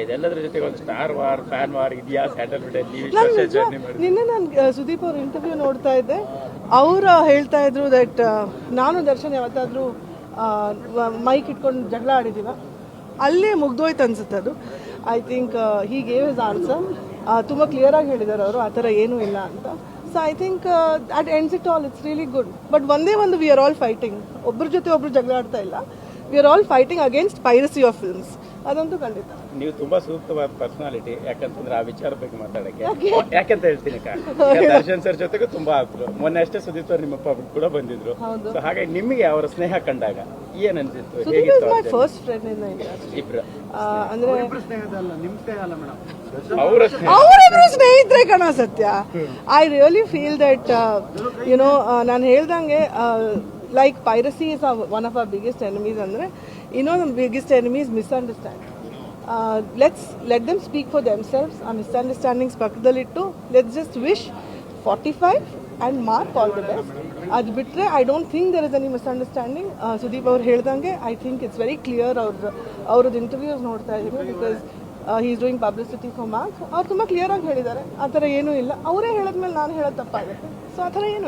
ಇದೆಲ್ಲದರ ಜೊತೆಗೆ ಒಂದು ಸ್ಟಾರ್ ವಾರ್ ಫ್ಯಾನ್ ವಾರ್ ಇದೆಯಾ ಸ್ಯಾಂಡಲ್ವುಡ್ ನಿನ್ನೆ ನಾನು ಸುದೀಪ್ ಅವ್ರ ಇಂಟರ್ವ್ಯೂ ನೋಡ್ತಾ ಇದ್ದೆ. ಅವರು ಹೇಳ್ತಾ ಇದ್ರು ದಟ್ ನಾನು ದರ್ಶನ್ ಯಾವತ್ತಾದ್ರೂ ಮೈಕ್ ಇಟ್ಕೊಂಡು ಜಗಳ ಆಡಿದ್ದೀವ, ಅಲ್ಲೇ ಮುಗ್ದೋಯ್ತು ಅನ್ಸುತ್ತೆ ಅದು. I think he gave his answer. ತುಂಬ ಕ್ಲಿಯರಾಗಿ ಹೇಳಿದ್ದಾರೆ ಅವರು, ಆ ಥರ ಏನೂ ಇಲ್ಲ ಅಂತ. So I think at ends it all it's really good. But ಒಂದೇ ಒಂದು ವಿ ಆರ್ ಆಲ್ ಫೈಟಿಂಗ್, ಒಬ್ಬರ ಜೊತೆ ಒಬ್ರು ಜಗಳ ಆಡ್ತಾ ಇಲ್ಲ. We are all fighting against piracy of films, ಅದಂತೂ ಖಂಡಿತ. ನೀವು ತುಂಬಾ ಸೂಕ್ತವಾದ ಪರ್ಸನಾಲಿಟಿ, ಯಾಕಂತಂದ್ರೆ ಆ ವಿಚಾರ ಬಗ್ಗೆ ಮಾತಾಡಕ್ಕೆ. ಯಾಕಂತ ಹೇಳ್ತೀನಿ ದರ್ಶನ್ ಸರ್ ಜೊತೆಗೂ ತುಂಬಾ ಆಗ್ತರು. ಮೊನ್ನೆ ಅಷ್ಟೇ ಸುದೀಪ್ ಅವ್ರು ನಿಮ್ಮಪ್ಪ ಕೂಡ ಬಂದಿದ್ರು. ಸೊ ಹಾಗಾಗಿ ನಿಮಗೆ ಅವರ ಸ್ನೇಹ ಕಂಡಾಗ ಏನ್ ಅನ್ಸಿತ್ತು? My first friend in the industry. ಇಬ್ರು ಅಂದ್ರೆ ಅವರಿಬ್ರು ಸ್ನೇಹಿತರೆ ಕಣ ಸತ್ಯ. I really feel that you know ನಾನು ಹೇಳ್ದಂಗೆ like piracy is one of our biggest enemies. Andre the biggest enemy is misunderstanding. Let's let them speak for themselves. Our misunderstandings pakkadalittu, let's just wish 45 and mark all the best. Ad bitre I don't think there is any misunderstanding. Sudeep avaru heldange I think it's very clear. Our interviews nodta idini because he is doing publicity for Mark. Avaru ತುಂಬಾ clear ಆಗಿ ಹೇಳಿದ್ದಾರೆ, ಆ ಥರ ಏನೂ ಇಲ್ಲ. ಅವರೇ ಹೇಳಿದ್ಮೇಲೆ ನಾನು ಹೇಳೋದು ತಪ್ಪಾಗುತ್ತೆ. ಸೊ ಆ ಥರ ಏನು